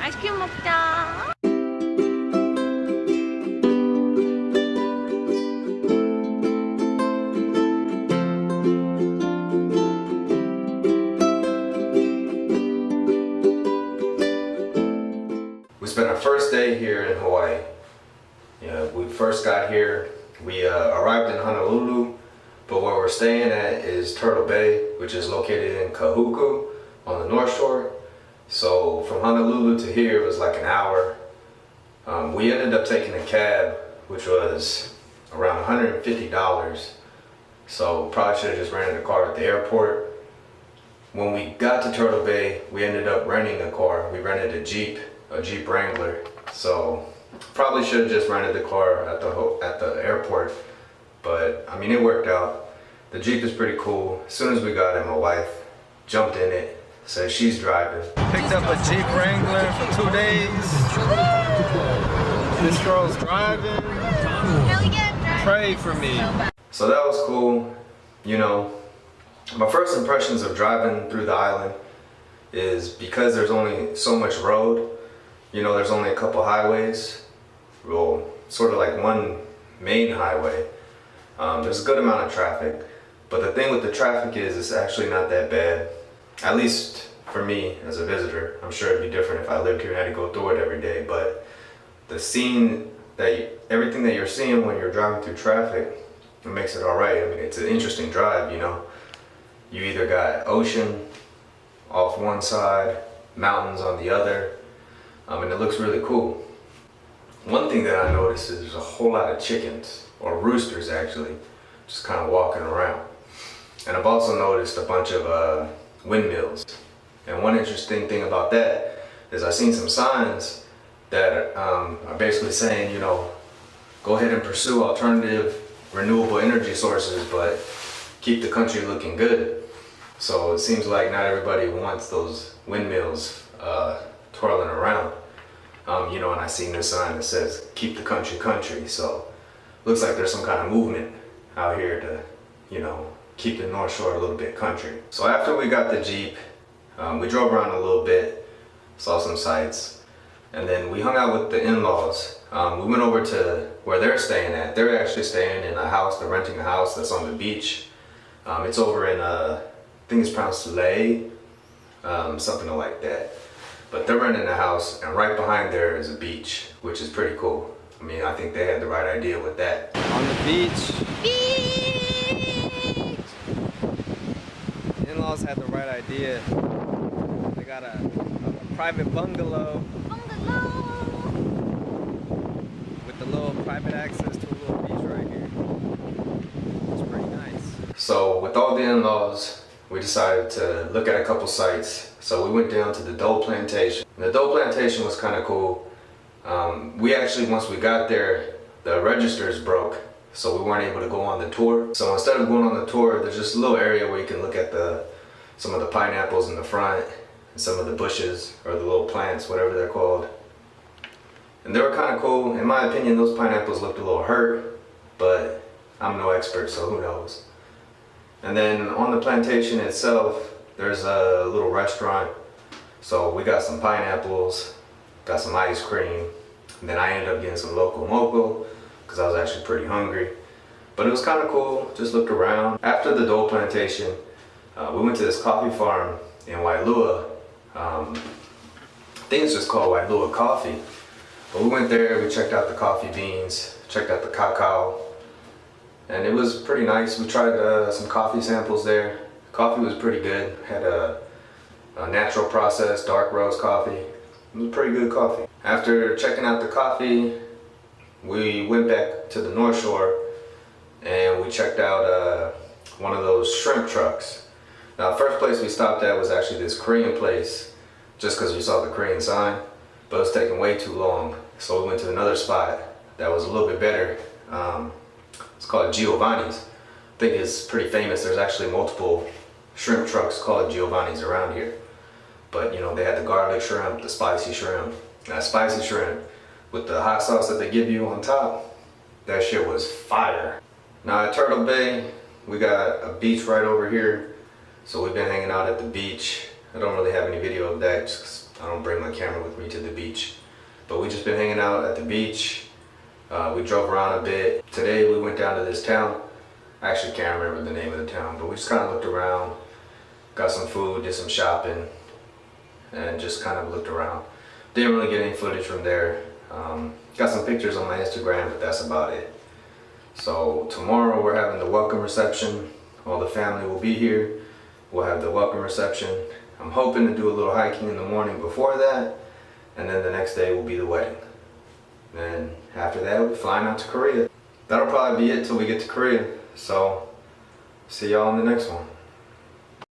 아이스크림 먹자. We spent our first day here in Hawaii. We first got here, we arrived in Honolulu, but where we're staying at is Turtle Bay, which is located in Kahuku on the North Shore. So from Honolulu to here was like an hour. We ended up taking a cab, which was around $150. So probably should have just rented a car at the airport. When we got to Turtle Bay, we ended up renting a car. We rented a Jeep Wrangler. So probably should have just rented the car at the airport, but I mean it worked out. The Jeep is pretty cool. As soon as we got it, my wife jumped in it, said she's driving. Picked up a Jeep Wrangler for 2 days. This girl's driving. Pray for me. So that was cool. You know, my first impressions of driving through the island is because there's only so much road. You know, there's only a couple highways. Well, sort of like one main highway. There's a good amount of traffic, but the thing with the traffic is it's actually not that bad, at least for me as a visitor. I'm sure it'd be different if I lived here and had to go through it every day, but the scene everything that you're seeing when you're driving through traffic, it makes it all right. I mean, it's an interesting drive, you know. You either got ocean off one side, mountains on the other, and it looks really cool. One thing that I noticed is there's a whole lot of chickens, or roosters actually, just kind of walking around. And I've also noticed a bunch of windmills. And one interesting thing about that is I've seen some signs that are basically saying, you know, go ahead and pursue alternative renewable energy sources, but keep the country looking good. So it seems like not everybody wants those windmills twirling around. You know, and I seen this sign that says, keep the country. So looks like there's some kind of movement out here to, you know, keep the North Shore a little bit country. So after we got the Jeep, we drove around a little bit, saw some sights, and then we hung out with the in-laws. We went over to where they're staying at. They're actually staying in a house, they're renting a house that's on the beach. It's over in, I think it's pronounced Lei, something like that. But they're renting a house, and right behind there is a beach, which is pretty cool. I mean, I think they had the right idea with that. On the beach. The in-laws had the right idea. They got a private bungalow. With the little private access to a little beach right here. It's pretty nice. So with all the in-laws, we decided to look at a couple sites. So we went down to the Dole Plantation. And the Dole Plantation was kind of cool. We actually, once we got there, the registers broke, so we weren't able to go on the tour. So instead of going on the tour, there's just a little area where you can look at some of the pineapples in the front, and some of the bushes, or the little plants, whatever they're called. And they were kind of cool. In my opinion, those pineapples looked a little hurt, but I'm no expert, so who knows. And then on the plantation itself, there's a little restaurant. So we got some pineapples, got some ice cream, and then I ended up getting some local moco because I was actually pretty hungry. But it was kind of cool, just looked around. After the Dole Plantation, we went to this coffee farm in Waialua. I think it's just called Waialua Coffee. But we went there, we checked out the coffee beans, checked out the cacao, and it was pretty nice. We tried some coffee samples there. Coffee was pretty good. Had a natural process, dark roast coffee. It was pretty good coffee. After checking out the coffee, we went back to the North Shore and we checked out one of those shrimp trucks. Now the first place we stopped at was actually this Korean place, just because we saw the Korean sign, but it was taking way too long. So we went to another spot that was a little bit better. It's called Giovanni's. I think it's pretty famous. There's actually multiple shrimp trucks called Giovanni's around here. But you know, they had the garlic shrimp, the spicy shrimp. That spicy shrimp with the hot sauce that they give you on top, that shit was fire. Now at Turtle Bay, we got a beach right over here. So we've been hanging out at the beach. I don't really have any video of that, just I don't bring my camera with me to the beach. But we just been hanging out at the beach. We drove around a bit. Today we went down to this town. I actually can't remember the name of the town, but we just kind of looked around, got some food, did some shopping, and just kind of looked around. Didn't really get any footage from there. Got some pictures on my Instagram, but that's about it. So tomorrow we're having the welcome reception. All the family will be here. We'll have the welcome reception. I'm hoping to do a little hiking in the morning before that, and then the next day will be the wedding. And after that, we're flying out to Korea. That'll probably be it till we get to Korea. So see y'all in the next one.